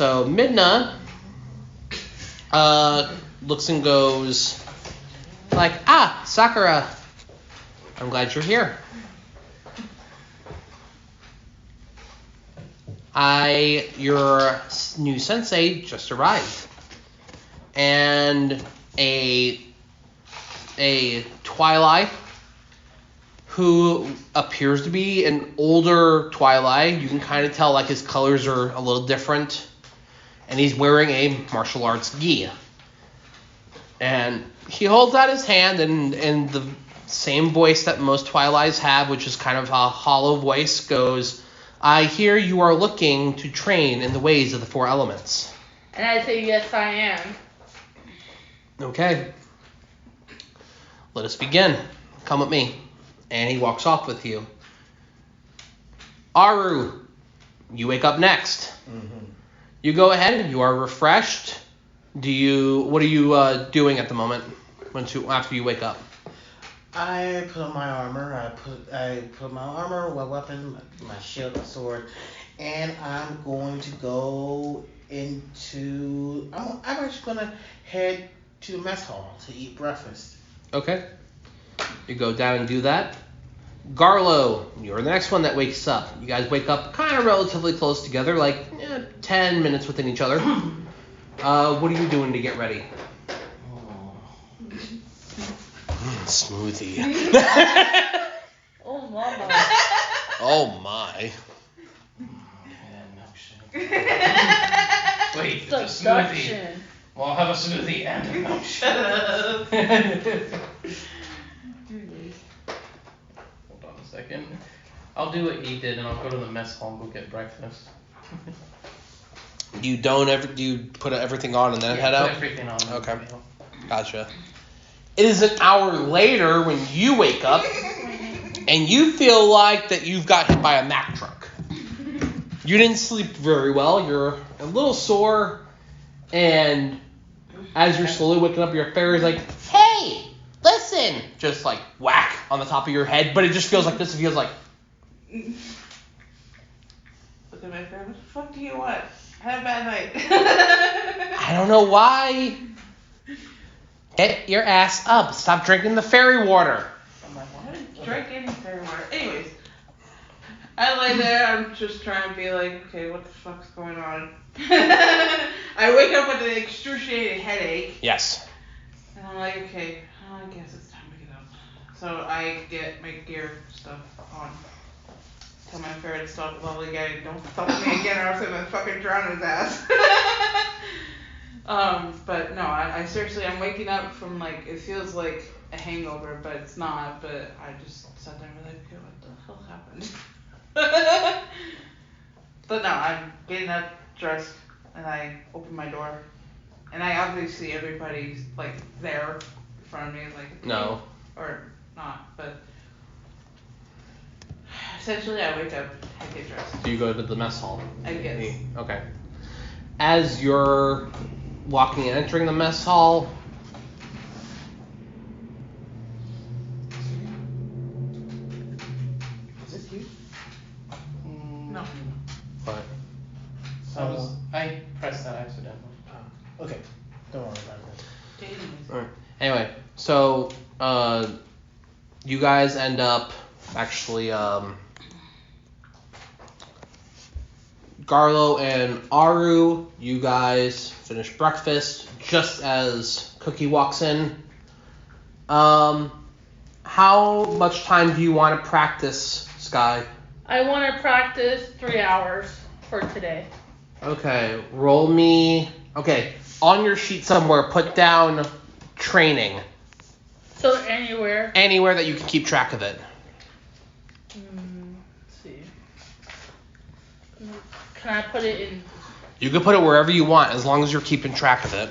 So Midna looks and goes like, Sakura, I'm glad you're here. Your new sensei just arrived. And a Twilight who appears to be an older Twilight. You can kind of tell like his colors are a little different. And he's wearing a martial arts gi. And he holds out his hand and the same voice that most Twilights have, which is kind of a hollow voice, goes, I hear you are looking to train in the ways of the four elements. And I say, yes, I am. Okay. Let us begin. Come with me. And he walks off with you. Aru, you wake up next. Mm-hmm. You go ahead. You are refreshed. What are you doing at the moment after you wake up? I put on my armor. I put my armor, my weapon, my shield, my sword, and I'm going to go into. I'm actually gonna head to the mess hall to eat breakfast. Okay. You go down and do that. Garlo, you're the next one that wakes up. You guys wake up kind of relatively close together, like 10 minutes within each other. What are you doing to get ready? Smoothie. Oh, mama. Oh my. Wait, it's a smoothie. Seduction. Well, I'll have a smoothie and a milkshake. Hold on a second. I'll do what he did and I'll go to the mess hall and go get breakfast. Do you put everything on and then head out? Put everything on. Okay. Gotcha. It is an hour later when you wake up and you feel like that you've got hit by a Mack truck. You didn't sleep very well. You're a little sore, and as you're slowly waking up, your fairy's like, hey, listen! Just like whack on the top of your head, but it just feels like this. It feels like... Look at my friend. What the fuck do you want? I had a bad night. I don't know why. Get your ass up. Stop drinking the fairy water. I'm like, I didn't drink any fairy water. Anyways, I lay there. I'm just trying to be like, okay, what the fuck's going on? I wake up with an excruciating headache. Yes. And I'm like, okay, I guess it's time to get up. So I get my gear stuff on. Tell my fairy to stop lovely guy. Don't fuck me again or else I'm gonna fucking drown his ass. But no, I seriously, I'm waking up from like, it feels like a hangover, but it's not, but I just sat there and was like, okay, what the hell happened? But no, I'm getting up, dressed, and I open my door, and I obviously see everybody's like there in front of me, like, No. or not, but essentially I wake up, I get dressed. Do you go to the mess hall? I guess. Okay. As you're walking and entering the mess hall, Is this you? No. what? I pressed that accidentally. Okay. Don't worry about it. Alright. Anyway, so you guys end up actually Garlo and Aru, you guys finish breakfast just as Cookie walks in. How much time do you want to practice, Sky? I want to practice 3 hours for today. Okay, roll me. Okay, on your sheet somewhere, put down training. So anywhere. Anywhere that you can keep track of it. Let's see. Can I put it in? You can put it wherever you want as long as you're keeping track of it.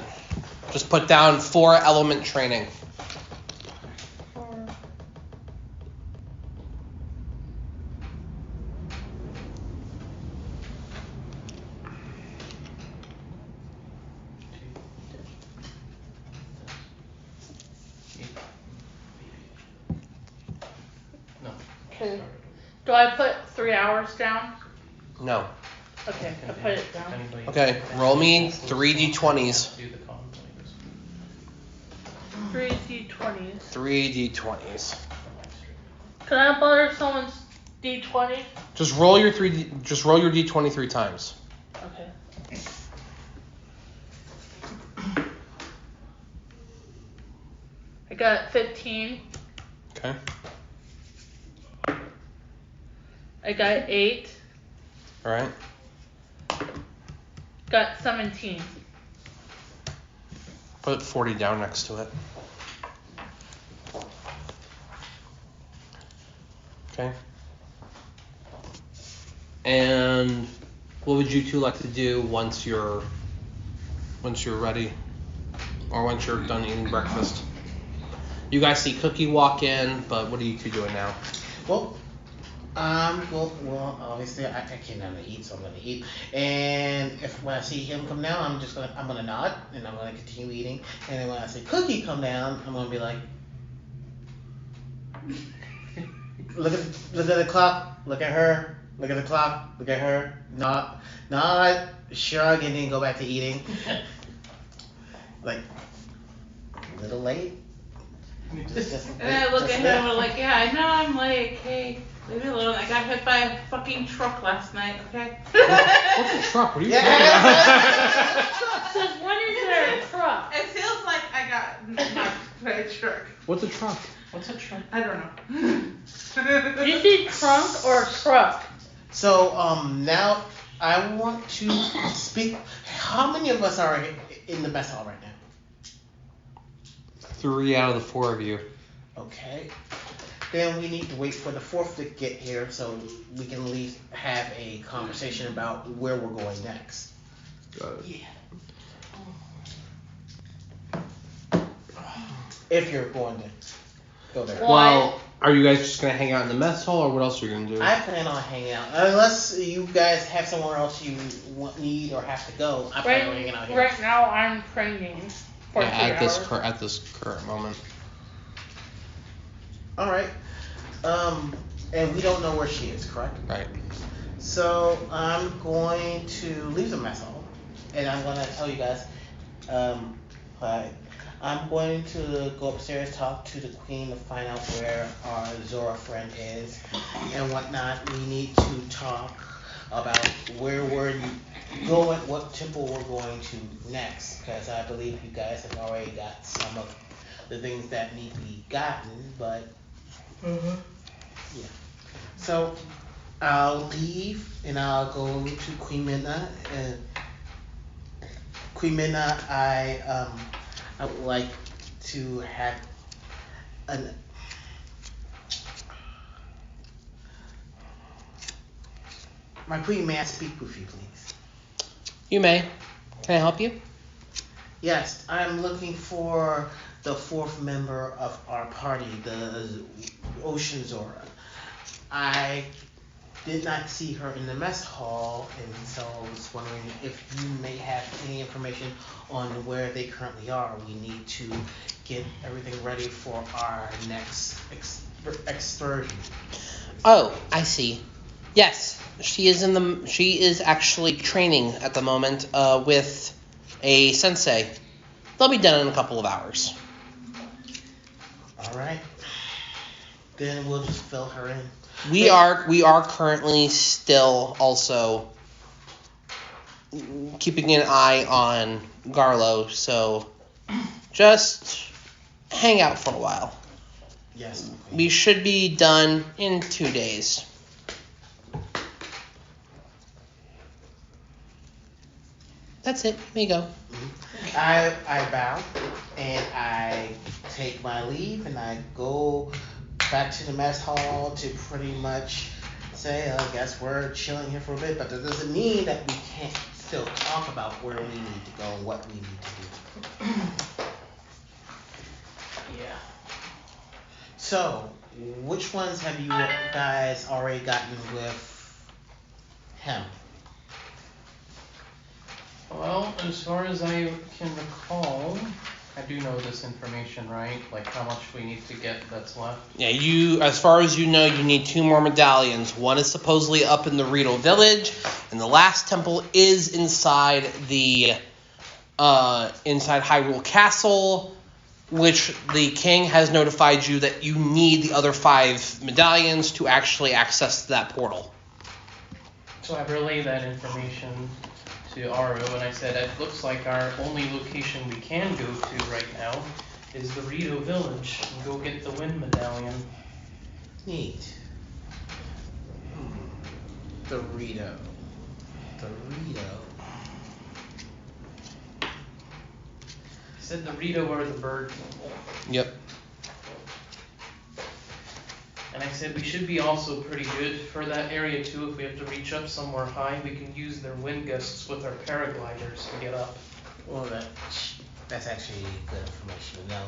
Just put down 4 element training. No. Okay. Do I put 3 hours down? No. Okay, I put it down. Okay, roll me 3d20s. 3 d20s. 3d20s. Can I borrow someone's d20? Just roll your d20 3 times. Okay. I got 15. Okay. I got 8. All right. Got 17. Put 40 down next to it. Okay. And what would you two like to do once you're ready, or once you're done eating breakfast? You guys see Cookie walk in, but what are you two doing now? Well, obviously I came down to eat, so I'm gonna eat. And when I see him come down, I'm gonna nod and I'm gonna continue eating. And then when I see Cookie come down, I'm gonna be like, look at the clock, look at her, look at the clock, look at her, nod, shrug, and then go back to eating. Like, a little late. And I look at him and I'm like, yeah, I know I'm late. Hey, leave me alone. I got hit by a fucking truck last night, okay? What's a truck? What are you talking about? So when is there a truck? It feels like I got knocked by a truck. What's a truck? What's a truck? I don't know. Did you see trunk or truck? So now I want to speak. How many of us are in the mess hall right now? 3 out of the 4 of you. Okay. Then we need to wait for the 4th to get here so we can at least have a conversation about where we're going next. Got it. Yeah. If you're going to go there. Well, are you guys just gonna hang out in the mess hall, or what else are you gonna do? I plan on hanging out. Unless you guys have somewhere else you need or have to go, I plan on hanging out here. Right now I'm training for 3 hours. At this current moment. Alright. And we don't know where she is, correct? Right. So I'm going to leave the mess hall, and I'm gonna tell you guys. I'm going to go upstairs, talk to the queen to find out where our Zora friend is and whatnot. We need to talk about where we're going, what temple we're going to next, because I believe you guys have already got some of the things that need to be gotten, but yeah. So I'll leave and I'll go to Queen Midna, and Queen Midna, I would like to have my queen, may I speak with you, please? You may. Can I help you? Yes, I'm looking for the 4th member of our party, the Ocean Zora. I did not see her in the mess hall, and so I was wondering if you may have any information on where they currently are. We need to get everything ready for our next excursion. Oh, I see. Yes, she is actually training at the moment with a sensei. They'll be done in a couple of hours. All right. Then we'll just fill her in. We are currently still also keeping an eye on Garlo, so just hang out for a while. Yes. We should be done in 2 days. That's it. Here you go. I bow and I take my leave and I go back to the mess hall to pretty much say, I guess we're chilling here for a bit, but that doesn't mean that we can't still talk about where we need to go and what we need to do. Yeah. So, which ones have you guys already gotten with him? Well, as far as I can recall, I do know this information, right? Like how much we need to get that's left. Yeah, as far as you know, you need 2 more medallions. One is supposedly up in the Rito village, and the last temple is inside the inside Hyrule Castle, which the king has notified you that you need the other 5 medallions to actually access that portal. So I relayed that information to Aru, and I said, it looks like our only location we can go to right now is the Rito village and go get the wind medallion. Neat. Dorito. He said the Rito are the bird people. Yep. And I said we should be also pretty good for that area too. If we have to reach up somewhere high, we can use their wind gusts with our paragliders to get up. Well, that's actually good information to know.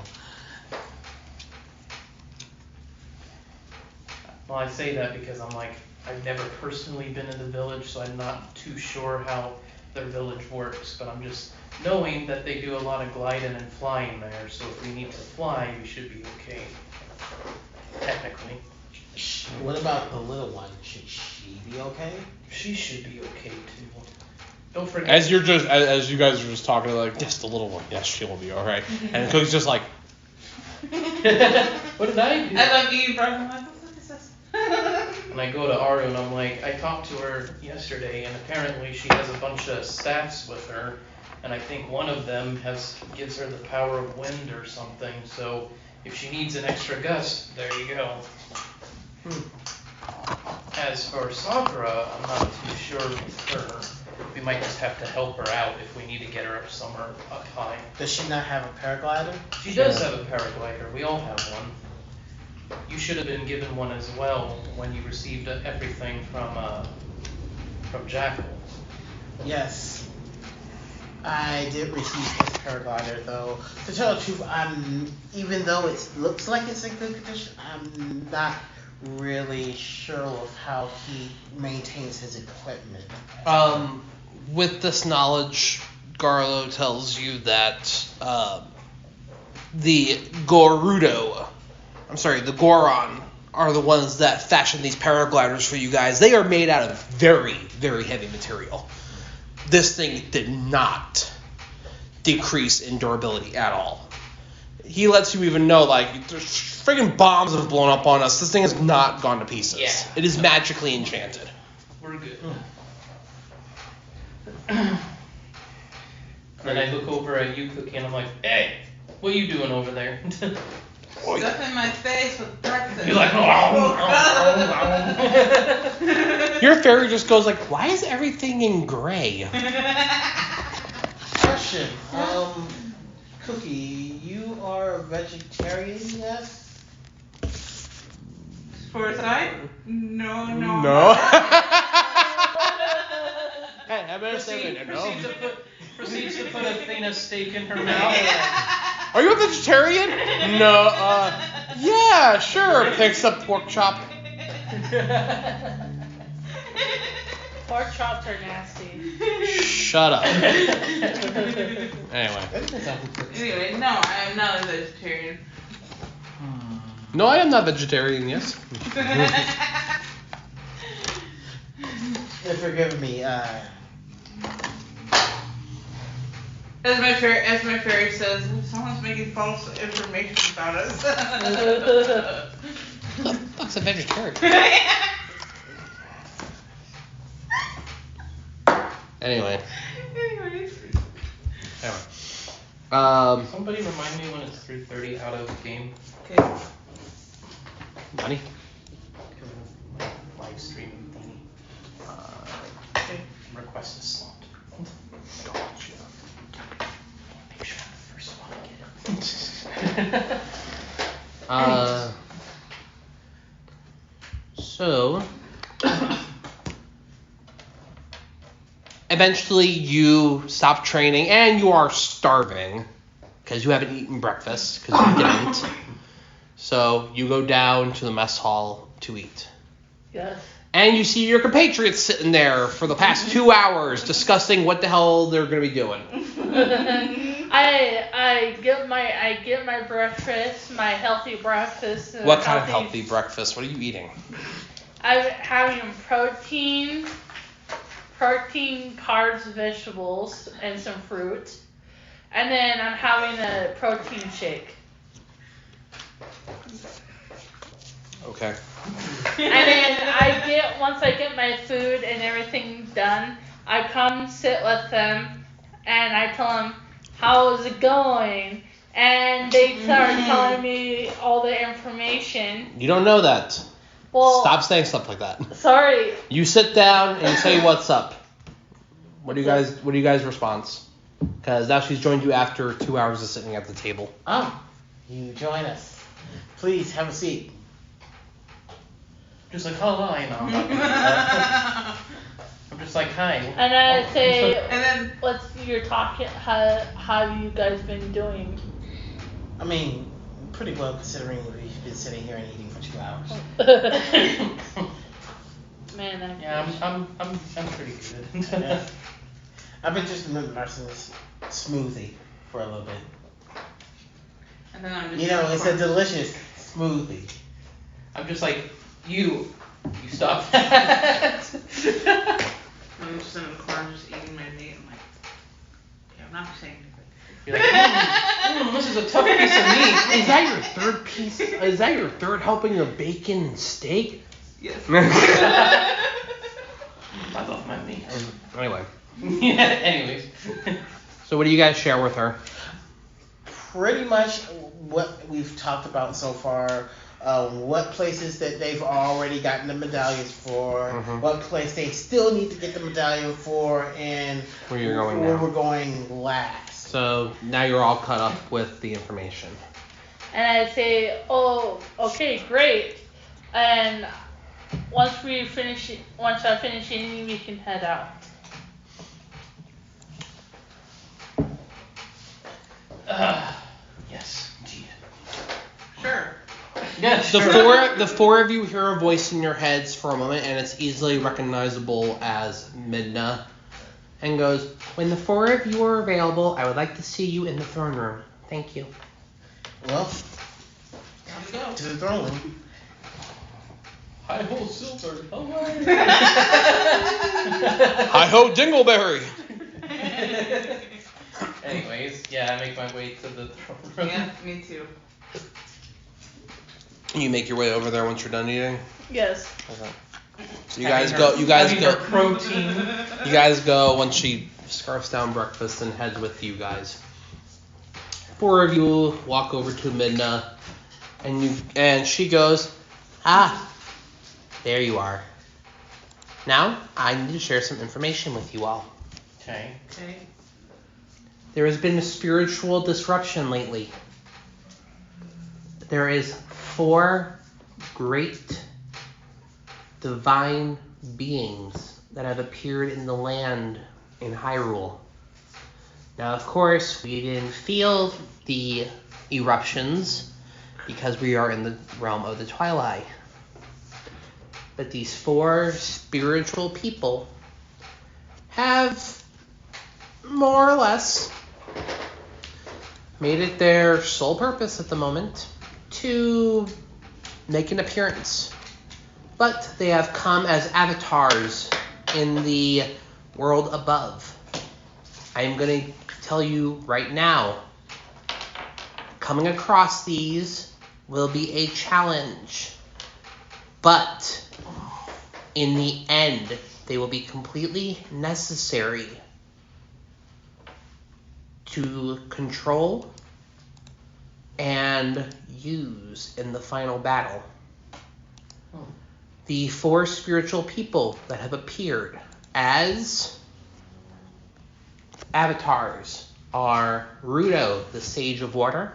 Well, I say that because I'm like, I've never personally been in the village, so I'm not too sure how their village works. But I'm just knowing that they do a lot of gliding and flying there. So if we need to fly, we should be okay. Technically. What about the little one? Should she be okay? She should be okay too. Don't forget. As you guys are just talking, like, yes, the little one, yes, she will be all right. And Cook's just like, What did I do? I love eating bread. I'm like, what the fuck is this? And I go to Aru and I'm like, I talked to her yesterday and apparently she has a bunch of staffs with her, and I think one of them gives her the power of wind or something. So if she needs an extra gust, there you go. As for Sakura, I'm not too sure with her. We might just have to help her out if we need to get her up somewhere up high. Does she not have a paraglider? She does have a paraglider. We all have one. You should have been given one as well when you received everything from Jackal. Yes. I did receive his paraglider, though. To tell the truth, even though it looks like it's in good condition, I'm not really sure of how he maintains his equipment. With this knowledge, Garlo tells you that the the Goron are the ones that fashion these paragliders for you guys. They are made out of very, very heavy material. This thing did not decrease in durability at all. He lets you even know, like, there's friggin' bombs have blown up on us. This thing has not gone to pieces. Yeah. It is magically enchanted. We're good. Then I look over at you, Cookie, and I'm like, hey, what are you doing over there? Stuff in my face with breakfast. You're like, Your fairy just goes like, why is everything in gray? Question. Cookie, you are a vegetarian, yes? For side? No. Hey, I better say that, no. Proceeds to put a thing of steak in her mouth. Are you a vegetarian? No, yeah, sure. Picks up pork chop. Pork chops are nasty. Shut up. Anyway. Anyway, no, I am not a vegetarian. No, I am not vegetarian, yes. Forgive me, As my fairy says, someone's making false information about us. Who the fuck's a vegetarian? Anyway. Anyways. Somebody remind me when it's 3:30 out of the game. Okay. Money? Live streaming thingy. Request a slot. Gotcha. Make sure I'm the first one to get it. So eventually you stop training and you are starving because you haven't eaten breakfast because you didn't. So you go down to the mess hall to eat. Yes. And you see your compatriots sitting there for the past 2 hours discussing what the hell they're going to be doing. I get my breakfast, my healthy breakfast. What kind of healthy breakfast? What are you eating? I'm having protein, carbs, vegetables, and some fruit. And then I'm having a protein shake. Okay. And then once I get my food and everything done, I come sit with them and I tell them, how's it going? And they start telling me all the information. You don't know that. Well, Stop saying stuff like that. Sorry. You sit down and you say what's up. What do you guys response? Because now she's joined you after 2 hours of sitting at the table. Oh, you join us. Please have a seat. Just like, hello, you know, I'm not gonna do that. I'm just like, hi. And I say, And then what's your talking? How have you guys been doing? I mean, pretty well considering we've been sitting here and eating for 2 hours. Man, Yeah, I'm pretty good. Yeah. I've been just nursing this smoothie for a little bit. and then I'm just You know, it's a delicious smoothie. I'm just like, you stop that. I'm just in the corner just eating my meat. I'm like, yeah, I'm not saying anything. You're like, this is a tough piece of meat. Is that your third piece? Is that your third helping of bacon and steak? Yes. I love my meat. Anyway. Anyways. So what do you guys share with her? Pretty much what we've talked about so far. What places that they've already gotten the medallions for, what place they still need to get the medallion for, and Where you're going where now. we're going last. So now you're all caught up with the information. And I say, oh, okay, great. And once I finish eating, we can head out. Yes, indeed. Sure. Yeah, The four of you hear a voice in your heads for a moment, and it's easily recognizable as Midna, and goes, "When the four of you are available, I would like to see you in the throne room. Thank you." Well, Time to go. to the throne room. Hi ho, Silver. Hi ho, Dingleberry. Anyways, yeah, I make my way to the throne room. Yeah, me too. You make your way over there once you're done eating. Yes. Okay. So you guys go. You guys Having go. her protein. You guys go once she scarfs down breakfast and heads with you guys. Four of you walk over to Midna, and she goes, there you are. Now I need to share some information with you all. Okay. Okay. There has been a spiritual disruption lately. There is 4 great divine beings that have appeared in the land in Hyrule. Now, of course, we didn't feel the eruptions because we are in the realm of the Twilight. But these 4 spiritual people have more or less made it their sole purpose at the moment to make an appearance. But they have come as avatars in the world above. I am going to tell you right now, coming across these will be a challenge. But in the end, they will be completely necessary to control and use in the final battle. The 4 spiritual people that have appeared as avatars are Rudo, the Sage of Water,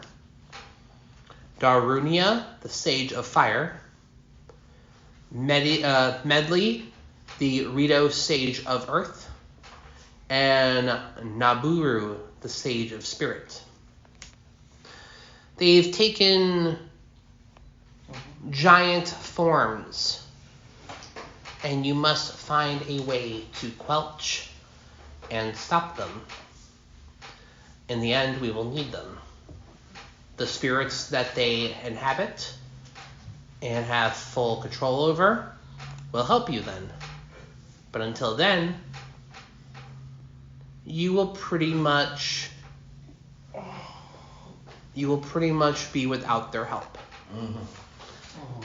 Darunia, the Sage of Fire, Medley, the Rito Sage of Earth, and Naburu, the Sage of Spirit. They've taken giant forms, and you must find a way to quelch and stop them. in the end, we will need them. The spirits that they inhabit and have full control over will help you then. But until then, you will pretty much be without their help.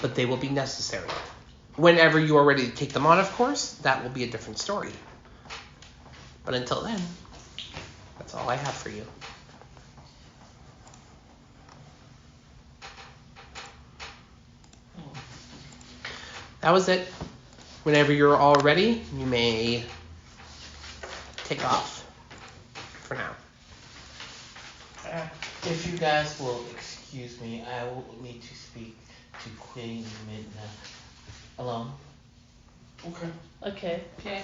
But they will be necessary. Whenever you are ready to take them on, of course, that will be a different story. But until then, that's all I have for you. That was it. Whenever you're all ready, you may take off for now. If you guys will excuse me, I will need to speak to Queen Midna alone. Okay. Okay. Okay.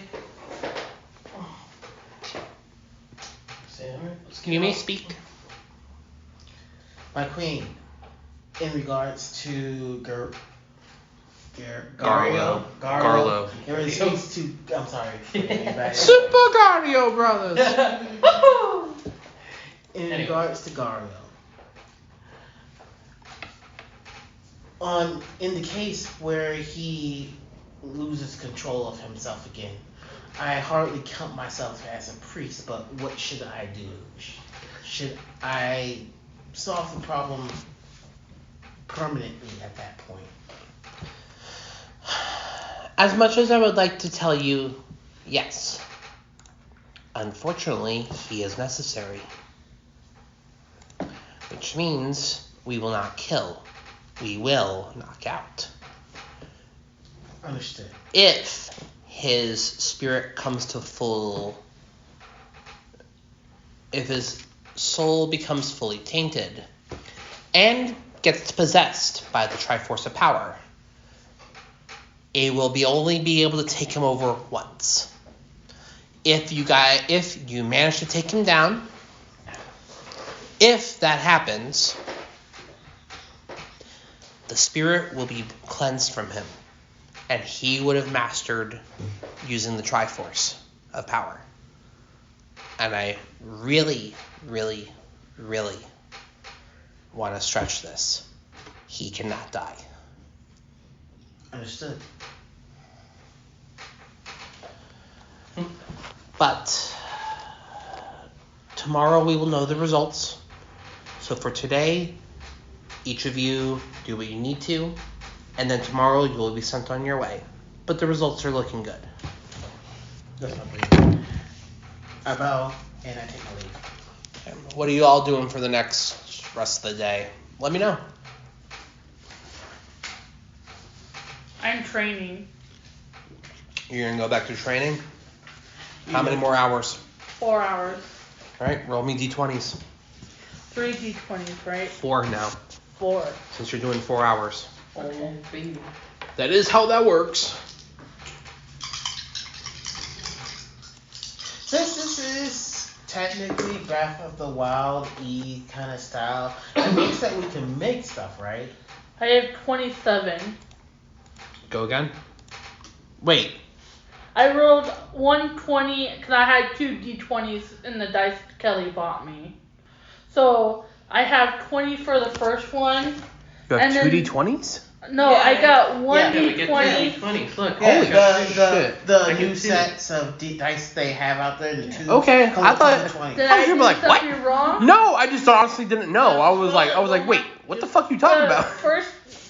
Say, all right, let's get You may off. speak. My queen, in regards to Garlo. Garlo. In regards to, I'm sorry. Super Gario Brothers! In Anyway. regards to Gario, in the case where he loses control of himself again, I hardly count myself as a priest, but what should I do? Should I solve the problem permanently at that point? As much as I would like to tell you, yes. Unfortunately, he is necessary. Which means we will not kill. We will knock out. Understood. If his spirit comes to if his soul becomes fully tainted and gets possessed by the Triforce of Power, it will only be able to take him over once. If you manage to take him down, if that happens, the spirit will be cleansed from him, and he would have mastered using the Triforce of Power. And I really, really, really want to stretch this. He cannot die. Understood. But tomorrow we will know the results. So for today, each of you do what you need to, and then tomorrow you will be sent on your way. But the results are looking good. That's my leave. I bow and I take my leave. What are you all doing for the next rest of the day? Let me know. I'm training. You're going to go back to training? How many more hours? 4 hours. All right, roll me d20s. 3 d20s, right? 4 now, 4. since you're doing 4 hours. Oh, baby. That is how that works. Since this is technically Breath of the Wild-y kind of style, it means that we can make stuff, right? I have 27. Go again. Wait. I rolled 120 because I had 2 d20s in the dice Kelly bought me. So I have 20 for the first one. You have And 2 then- d20s? No, Yeah. I got 1 Yeah, we get d20. 20s. Look. Yeah, Holy shit. the I new can see sets of dice they have out there, the two. Okay, come I with thought- 20. Did I I was do gonna be like, something what? wrong? No, I just honestly didn't know. I was like, wait, what the fuck are you talking about?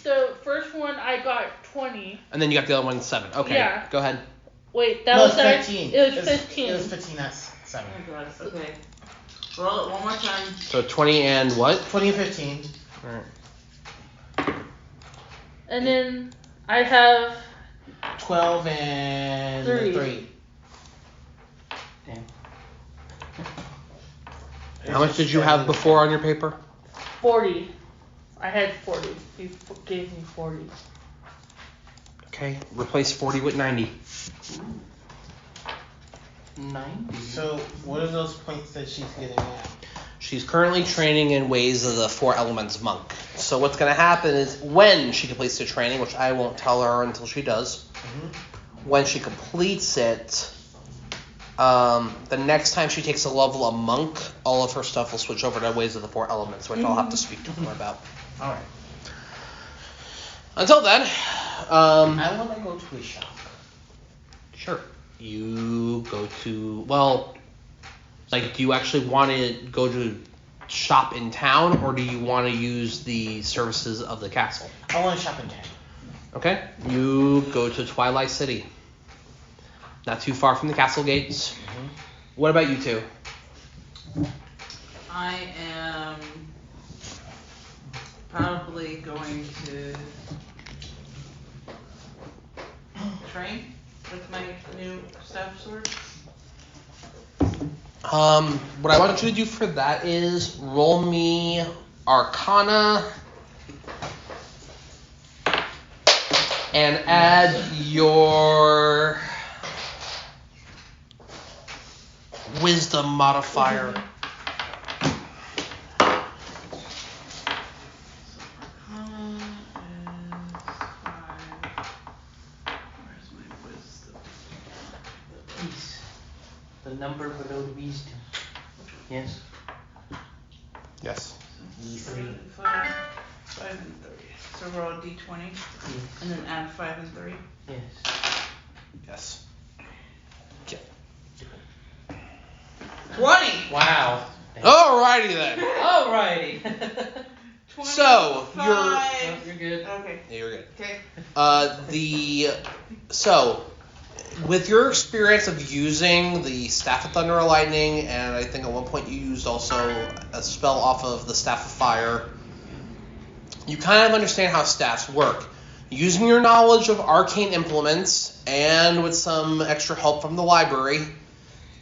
The first one I got 20. And then you got the other one 7. Okay, Yeah. go ahead. Wait, that No, was it's our- 15. It was 15. It was 15, not 7. Oh my god. Okay. Roll it one more time. So 20 and what? 20 and 15. Alright. And then I have 12 and 3. 3. Damn. How much did you have before on your paper? 40. I had 40. He gave me 40. Okay, replace 40 with 90. 90. So, what are those points that she's getting at? She's currently training in Ways of the Four Elements Monk. So what's going to happen is when she completes the training, which I won't tell her until she does, Mm-hmm. when she completes it, The next time she takes a level of monk, all of her stuff will switch over to Ways of the Four Elements, which I'll have to speak to her about. All right. Until then, I want to go to a shop. sure. You go to, well, like, do you actually want to go to shop in town, or do you want to use the services of the castle? I want to shop in town. Okay. You go to Twilight City. Not too far from the castle gates. What about you two? I am probably going to train with my new staff sword. What I want you to do for that is roll me Arcana and add your Wisdom modifier. Arcana is 5. Where's my wisdom? Peace. The number below the wisdom. Yes. Yes. So 5, 5 and 3. So roll a d20 Yes. and then add 5 and 3. Yes. Yes. 20! Wow. Alrighty then. Alrighty. 25. So, You're good. Okay. Yeah, you're good. Okay. So, with your experience of using the Staff of Thunder and Lightning, and I think at one point you used also a spell off of the Staff of Fire, you kind of understand how staffs work. Using your knowledge of arcane implements, and with some extra help from the library,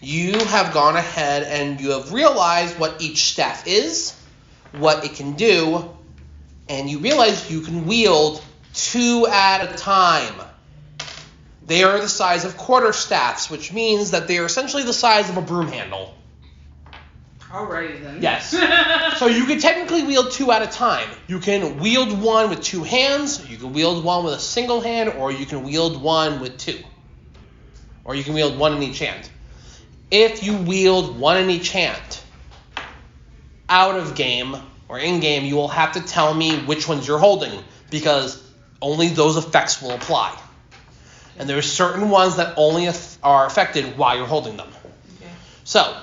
you have gone ahead and you have realized what each staff is, what it can do, and you realize you can wield 2 at a time. They are the size of quarterstaffs, which means that they are essentially the size of a broom handle. Alrighty then. Yes. So you can technically wield 2 at a time. You can wield one with 2 hands, you can wield one with a single hand, or you can wield one with 2. Or you can wield one in each hand. If you wield one in each hand, out of game or in game, you will have to tell me which ones you're holding, because only those effects will apply. And there are certain ones that only are affected while you're holding them. Okay. So,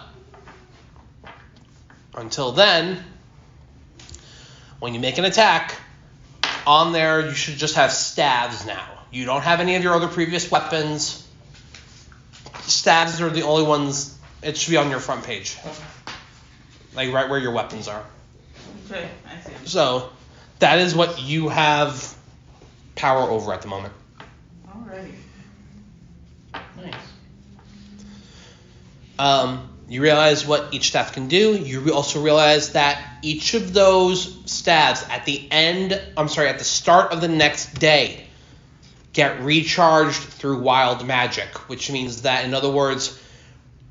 until then, when you make an attack, on there you should just have staves now. You don't have any of your other previous weapons. Staves are the only ones. It should be on your front page. Like right where your weapons are. Okay, I see. So, that is what you have power over at the moment. Alrighty. Nice. You realize what each staff can do. You also realize that each of those staves at the start of the next day get recharged through wild magic, which means that, in other words,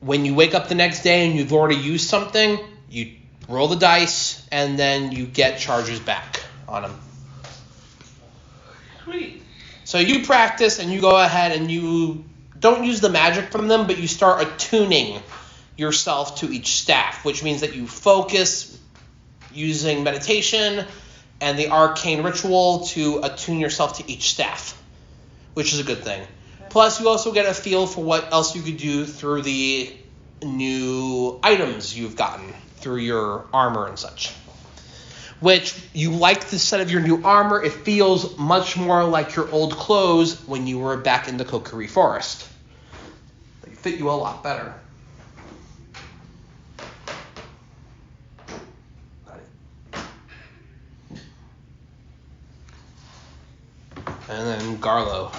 when you wake up the next day and you've already used something, you roll the dice and then you get charges back on them. Sweet. So you practice and you go ahead and you don't use the magic from them, but you start attuning yourself to each staff, which means that you focus using meditation and the arcane ritual to attune yourself to each staff, which is a good thing. Plus, you also get a feel for what else you could do through the new items you've gotten through your armor and such. Which, you like the set of your new armor. It feels much more like your old clothes when you were back in the Kokiri Forest. They fit you a lot better. And then Garlo.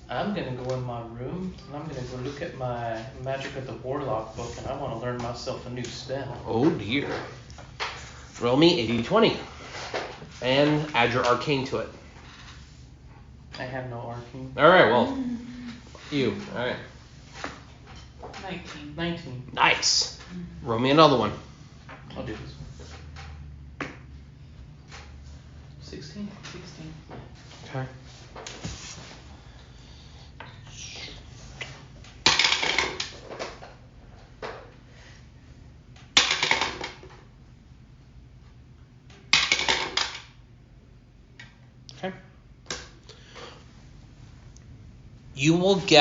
I'm gonna go in my room and I'm gonna go look at my Magic of the Warlock book, and I want to learn myself a new spell. Oh dear. Roll me a d20. And add your arcane to it. I have no arcane. Alright, well. You. Alright. 19. 19. Nice. Roll me another one. I'll do this one. 16. 16. Okay. you will get